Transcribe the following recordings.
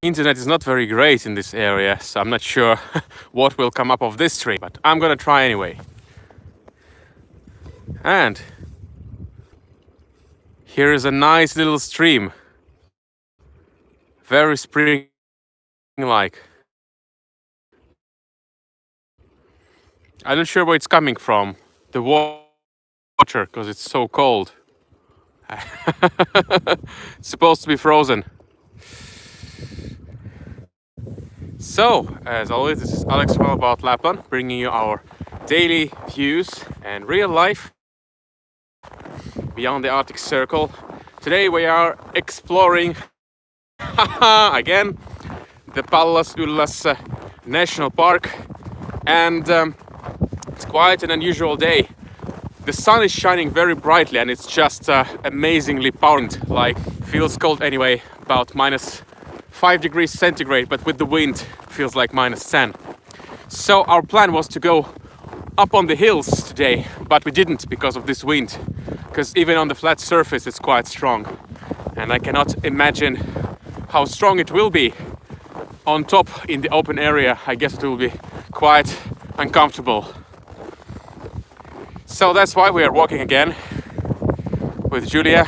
internet is not very great in this area, so I'm not sure what will come up of this tree, but I'm gonna try anyway. And here is a nice little stream, very spring-like. I'm not sure where it's coming from, the water, because it's so cold. It's supposed to be frozen. So, as always, this is Alex from About Lapland, bringing you our daily views and real life beyond the Arctic Circle. Today we are exploring again the Ylläs National Park, and it's quite an unusual day. The sun is shining very brightly and it's just amazingly potent, like feels cold anyway, about -5 degrees centigrade, but with the wind feels like -10. So our plan was to go up on the hills today, but we didn't because of this wind, because even on the flat surface it's quite strong, and I cannot imagine how strong it will be on top in the open area. I guess it will be quite uncomfortable. So that's why we are walking again with Julia.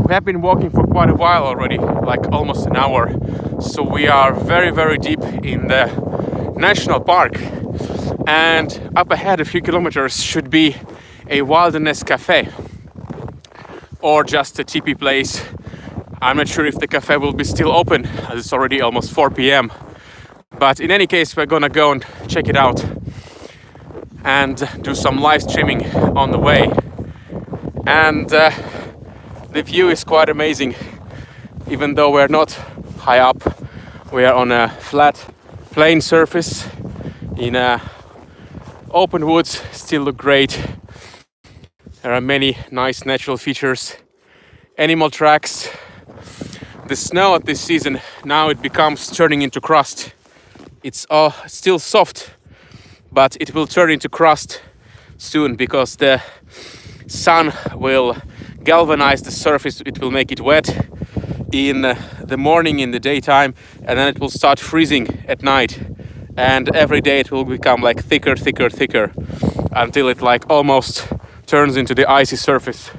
We have been walking for quite a while already, like almost an hour. So we are very deep in the national park. And up ahead a few kilometers should be a wilderness cafe. Or just a teepee place. I'm not sure if the cafe will be still open, as it's already almost 4 p.m. But in any case, we're gonna go and check it out and do some live streaming on the way. And the view is quite amazing. Even though we're not high up, we are on a flat plain surface in open woods. Still look great. There are many nice natural features, animal tracks. The snow at this season, now it becomes turning into crust. It's still soft, but it will turn into crust soon because the sun will galvanize the surface. It will make it wet in the morning, in the daytime, and then it will start freezing at night. And every day it will become like thicker until it like almost turns into the icy surface.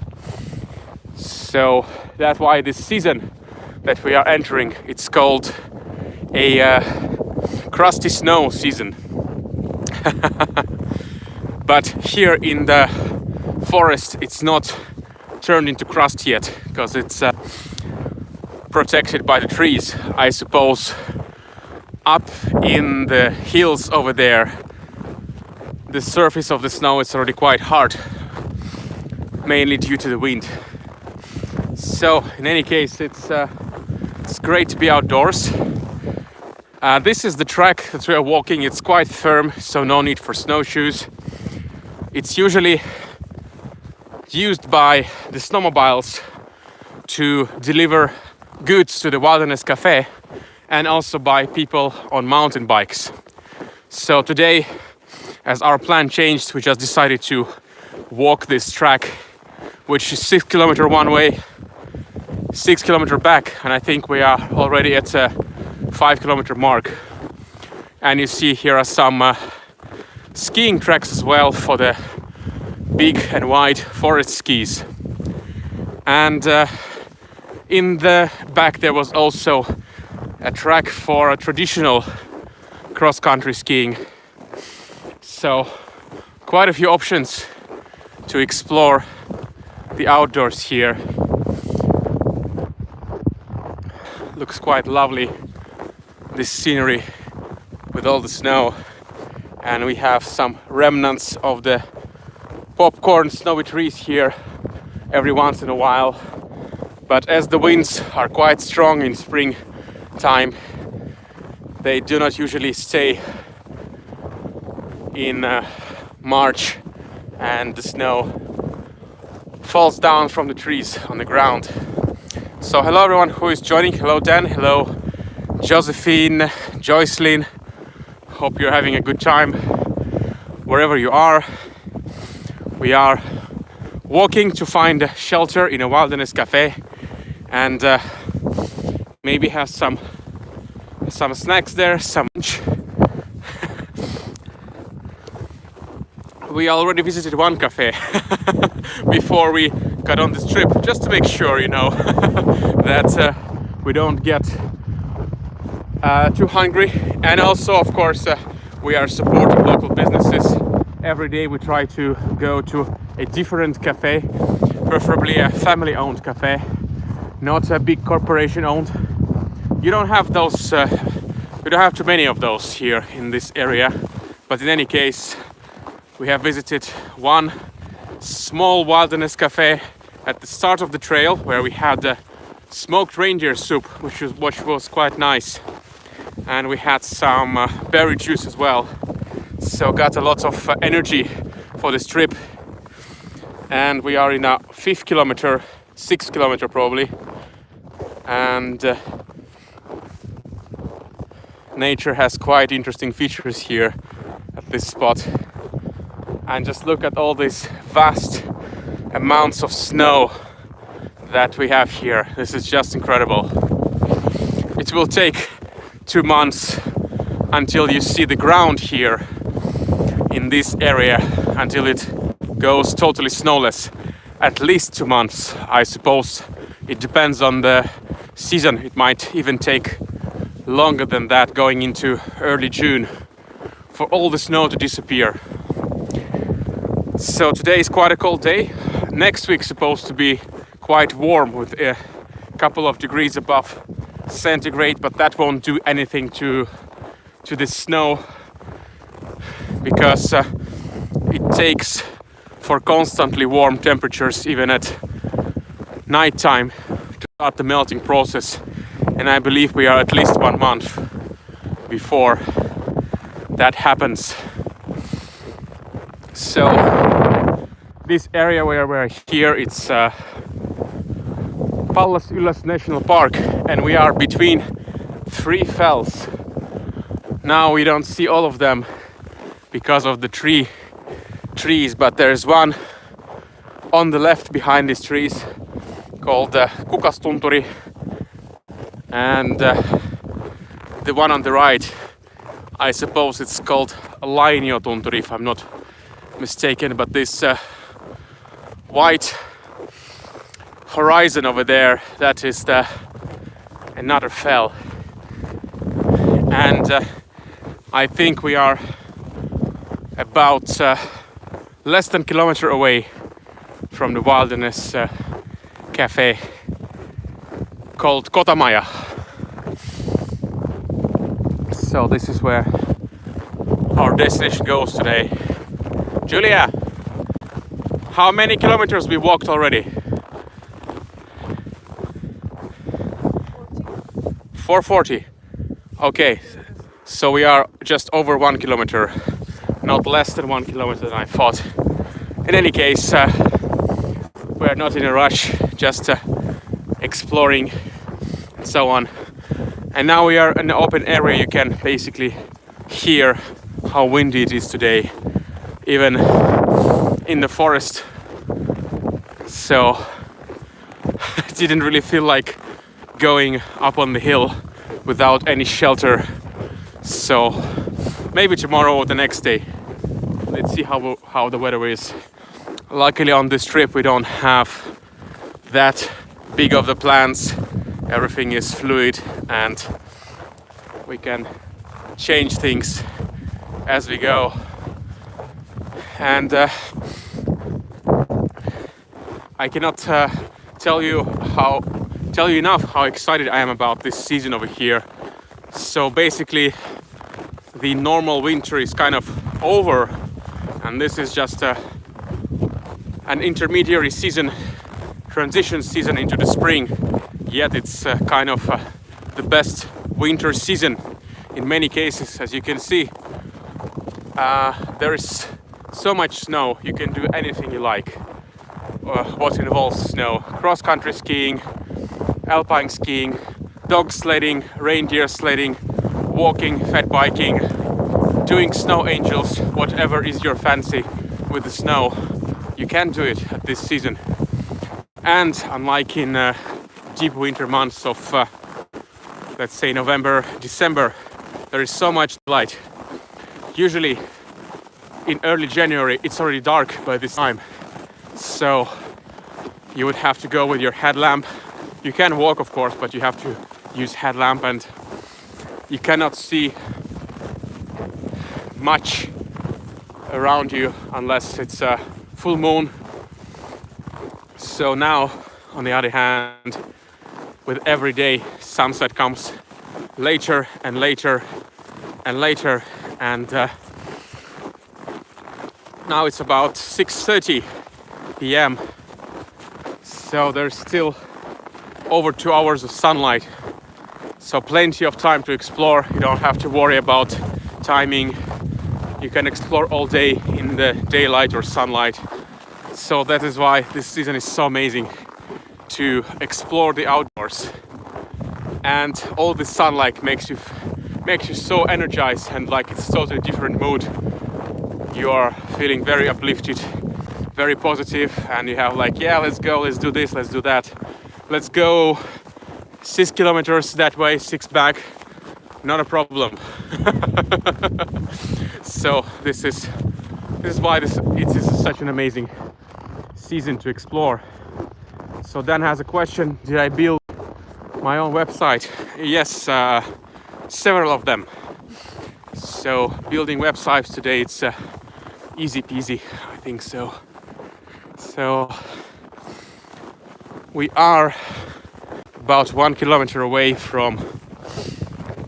So that's why this season that we are entering, it's called a crusty snow season. But here in the forest it's not turned into crust yet, because it's protected by the trees, I suppose. Up in the hills over there, the surface of the snow is already quite hard, mainly due to the wind. So in any case, it's great to be outdoors. This is the track that we are walking. It's quite firm, so no need for snowshoes. It's usually used by the snowmobiles to deliver goods to the Wilderness Cafe, and also by people on mountain bikes. So today, as our plan changed, we just decided to walk this track, which is 6 kilometers one way, 6 kilometers back, and I think we are already at a 5 kilometer mark. And you see here are some skiing tracks as well for the big and wide forest skis. And in the back there was also a track for a traditional cross-country skiing. So quite a few options to explore the outdoors here. Looks quite lovely, this scenery with all the snow, and we have some remnants of the popcorn snowy trees here every once in a while. But as the winds are quite strong in springtime, they do not usually stay in March, and the snow falls down from the trees on the ground. So hello everyone who is joining. Hello Dan, hello Josephine, Joycelyn. Hope you're having a good time wherever you are. We are walking to find shelter in a wilderness cafe, and maybe have some snacks there, some lunch. We already visited one cafe before we got on this trip, just to make sure, you know, that we don't get too hungry. And also, of course, we are supporting local businesses. Every day we try to go to a different cafe, preferably a family-owned cafe, not a big corporation-owned. You don't have those, we don't have too many of those here in this area, but in any case, we have visited one small wilderness cafe at the start of the trail where we had smoked reindeer soup, which was quite nice, and we had some berry juice as well. So got a lot of energy for this trip, and we are in a 6th kilometer probably, and nature has quite interesting features here at this spot. And just look at all these vast amounts of snow that we have here. This is just incredible. It will take 2 months until you see the ground here in this area, until it goes totally snowless. At least 2 months, I suppose. It depends on the season. It might even take longer than that, going into early June, for all the snow to disappear. So today is quite a cold day. Next week's supposed to be quite warm with a couple of degrees above centigrade, but that won't do anything to the snow, because it takes for constantly warm temperatures even at night time to start the melting process, and I believe we are at least 1 month before that happens. So this area where we're here, it's Ylläs National Park, and we are between 3 fells. Now we don't see all of them because of the trees, but there's one on the left behind these trees called Kukastunturi, and the one on the right, I suppose it's called Lainiotunturi if I'm not mistaken, but this white horizon over there, that is another fell, and I think we are about less than a kilometer away from the wilderness cafe called Kotamaja. So this is where our destination goes today. Julia, how many kilometers we walked already? 440. Okay, so we are just over 1 kilometer, not less than 1 kilometer than I thought. In any case, we are not in a rush, just exploring and so on. And now we are in an open area. You can basically hear how windy it is today, even in the forest. So it didn't really feel like going up on the hill without any shelter. So maybe tomorrow or the next day. Let's see how the weather is. Luckily on this trip we don't have that big of the plans. Everything is fluid and we can change things as we go. And I cannot tell you enough how excited I am about this season over here. So basically the normal winter is kind of over, and this is just an intermediary season, transition season into the spring. Yet it's kind of the best winter season in many cases. As you can see, there is so much snow, you can do anything you like what involves snow. Cross-country skiing, alpine skiing, dog sledding, reindeer sledding, walking, fat biking, doing snow angels, whatever is your fancy with the snow, you can do it at this season. And unlike in deep winter months of let's say November, December, there is so much light. Usually in early January it's already dark by this time, so you would have to go with your headlamp. You can walk of course, but you have to use headlamp, and you cannot see much around you unless it's a full moon. So now, on the other hand, with every day sunset comes later and later and later, and now it's about 6:30 p.m. so there's still over 2 hours of sunlight, so plenty of time to explore. You don't have to worry about timing. You can explore all day in the daylight or sunlight. So that is why this season is so amazing, to explore the outdoors. And all the sunlight makes you so energized, and like it's totally different mood. You are feeling very uplifted, very positive, and you have like, yeah, let's go, let's do this, let's do that. Let's go 6 kilometers that way, 6 back, not a problem. So this is why it is such an amazing season to explore. So Dan has a question: did I build my own website? Yes, several of them. So building websites today, it's easy peasy, I think so. So we are about 1 kilometer away from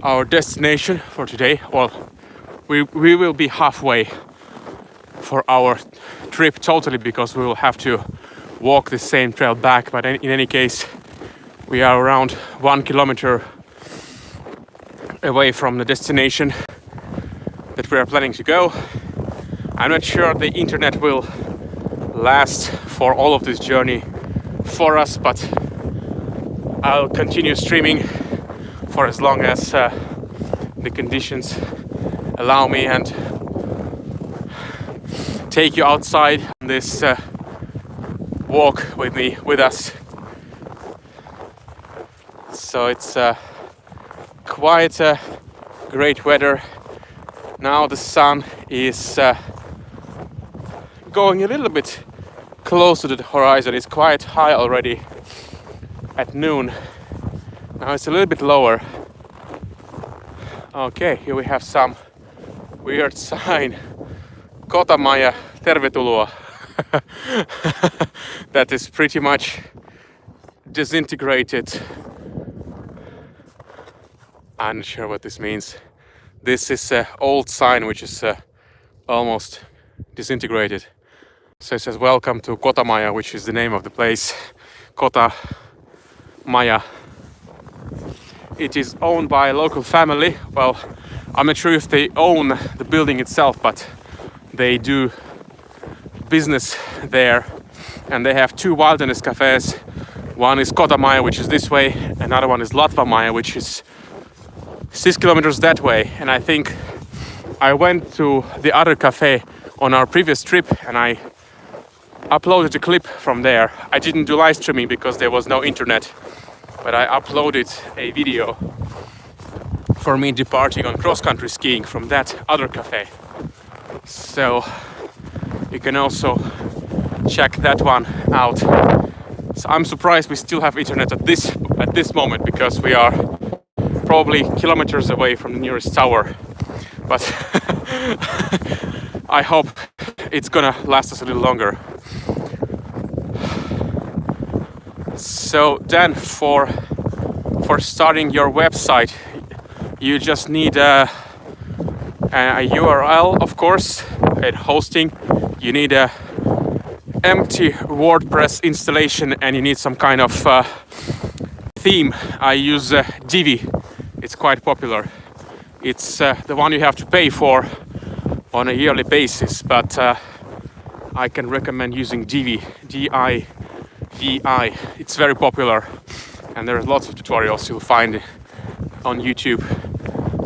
our destination for today. Well, we will be halfway for our trip totally, because we will have to walk the same trail back, but in any case we are around 1 kilometer away from the destination that we are planning to go. I'm not sure the internet will last for all of this journey for us, but I'll continue streaming for as long as the conditions allow me, and take you outside on this walk with us. So it's quite great weather. Now the sun is going a little bit close to the horizon. It's quite high already at noon. Now it's a little bit lower. Okay, here we have some weird sign. Kotamaja, tervetuloa. That is pretty much disintegrated. I'm not sure what this means. This is an old sign which is almost disintegrated. So it says welcome to Kotamaja, which is the name of the place. Kotamaja. It is owned by a local family. Well, I'm not sure if they own the building itself, but they do business there, and they have 2 wilderness cafes. One is Kotamaja, which is this way, another one is Latvamaja, which is 6 kilometers that way. And I think I went to the other cafe on our previous trip, and I uploaded a clip from there. I didn't do live streaming because there was no internet, but I uploaded a video for me departing on cross-country skiing from that other cafe. So you can also check that one out. So I'm surprised we still have internet at this moment, because we are probably kilometers away from the nearest tower. But I hope it's gonna last us a little longer. So then for starting your website, you just need a URL, of course, and hosting. You need a empty WordPress installation, and you need some kind of theme. I use Divi. It's quite popular. It's the one you have to pay for on a yearly basis, but I can recommend using Divi, D-I-V-I. It's very popular, and there are lots of tutorials you'll find on YouTube.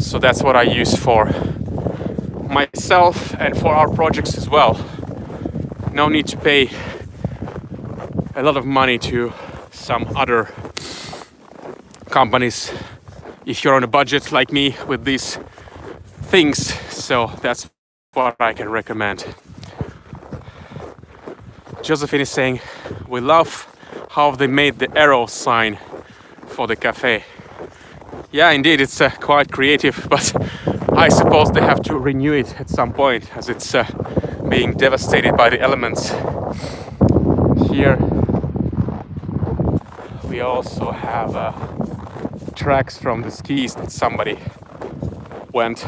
So that's what I use for myself and for our projects as well. No need to pay a lot of money to some other companies. if you're on a budget like me with these things. So that's what I can recommend. Josephine is saying, we love how they made the arrow sign for the cafe. Yeah, indeed, it's quite creative, but I suppose they have to renew it at some point as it's being devastated by the elements. Here we also have tracks from the skis that somebody went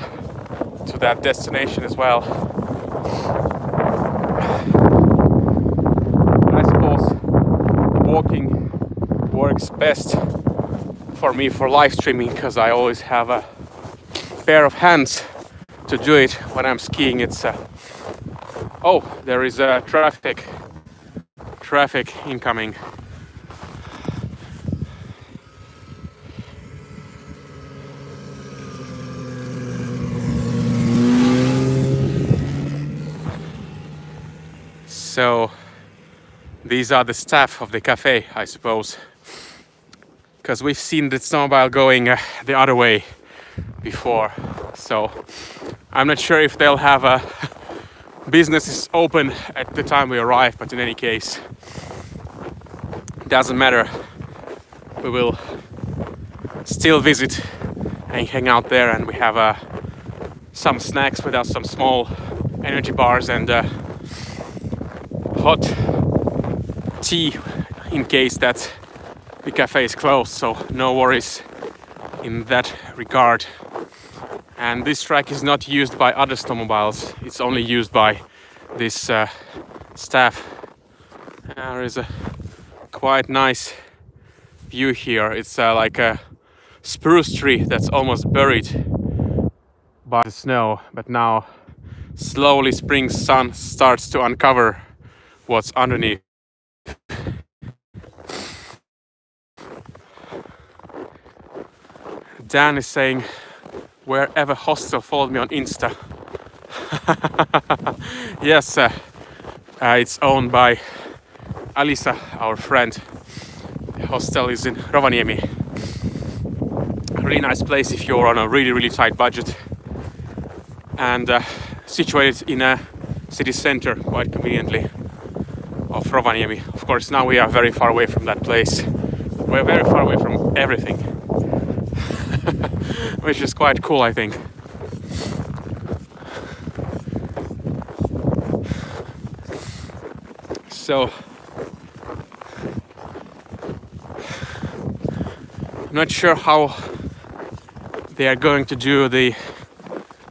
to that destination as well. I suppose walking works best for me for live streaming because I always have a pair of hands to do it. When I'm skiing, it's oh, there is traffic incoming. So these are the staff of the cafe, I suppose, because we've seen the snowmobile going the other way before. So I'm not sure if they'll have businesses open at the time we arrive, but in any case, doesn't matter. We will still visit and hang out there, and we have some snacks with us, some small energy bars and hot tea in case that the cafe is closed, so no worries in that regard. And this track is not used by other snowmobiles, it's only used by this staff. There is a quite nice view here. It's like a spruce tree that's almost buried by the snow, but now slowly spring sun starts to uncover what's underneath. Dan is saying, wherever hostel, follow me on Insta. Yes, it's owned by Alisa, our friend. The hostel is in Rovaniemi. Really nice place if you're on a really tight budget, and situated in a city center quite conveniently of Rovaniemi. Of course, now we are very far away from that place. We're very far away from everything, which is quite cool, I think. So, I'm not sure how they are going to do the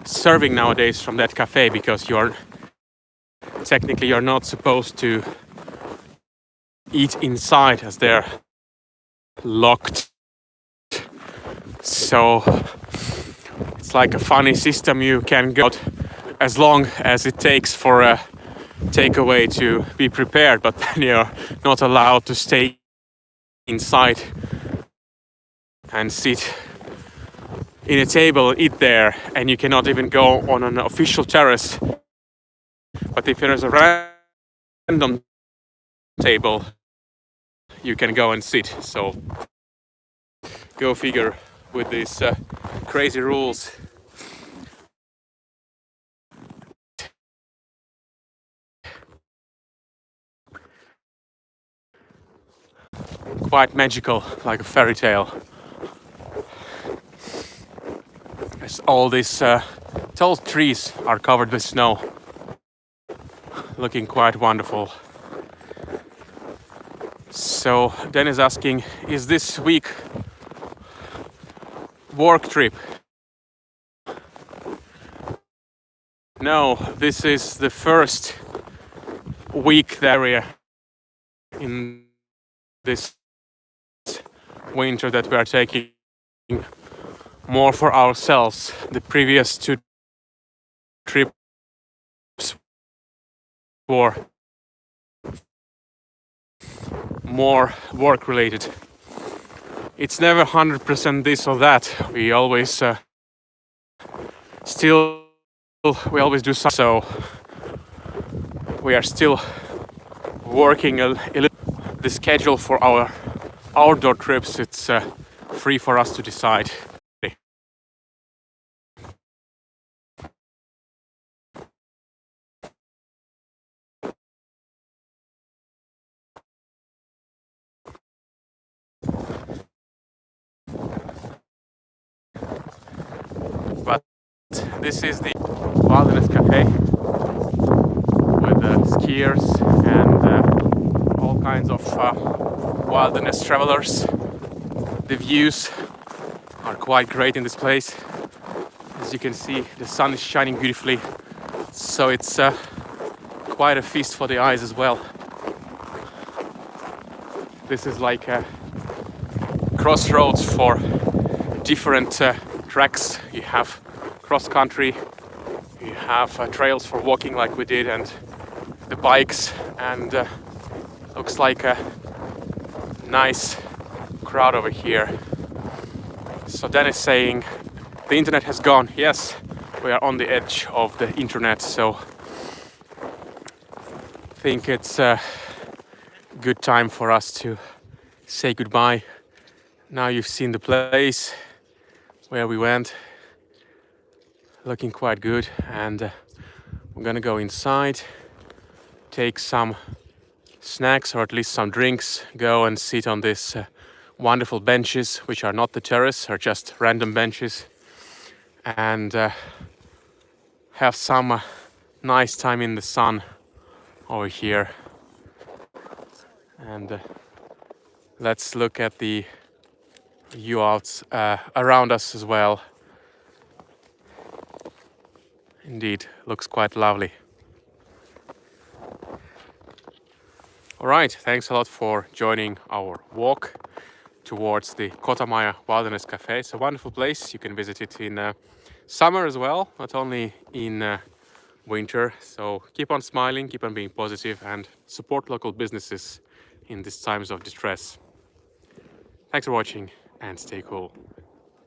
serving nowadays from that cafe, because you're not supposed to eat inside as they're locked. So it's like a funny system. You can go out as long as it takes for a takeaway to be prepared, but then you're not allowed to stay inside and sit in a table, eat there, and you cannot even go on an official terrace. But if there is a random table, you can go and sit. So go figure with these crazy rules. Quite magical, like a fairy tale. As all these tall trees are covered with snow, looking quite wonderful. So Dan is asking, is this week work trip? No, this is the first week that we're in this winter that we are taking more for ourselves. The previous two trips were more work related. It's never 100% this or that. We always we always do something. So we are still working a little. The schedule for our outdoor trips, it's free for us to decide. This is the Wilderness Cafe with skiers and all kinds of wilderness travelers. The views are quite great in this place. As you can see, the sun is shining beautifully, so it's quite a feast for the eyes as well. This is like a crossroads for different tracks. You have cross-country, you have trails for walking like we did, and the bikes, and looks like a nice crowd over here. So Dennis saying the internet has gone. Yes, we are on the edge of the internet, so I think it's a good time for us to say goodbye. Now you've seen the place where we went, looking quite good, and we're gonna go inside, take some snacks or at least some drinks, go and sit on this wonderful benches, which are not the terrace, are just random benches, and have some nice time in the sun over here. And let's look at the view out around us as well. Indeed, looks quite lovely. All right, thanks a lot for joining our walk towards the Kotamaja Wilderness Cafe. It's a wonderful place. You can visit it in summer as well, not only in winter. So keep on smiling, keep on being positive, and support local businesses in these times of distress. Thanks for watching and stay cool.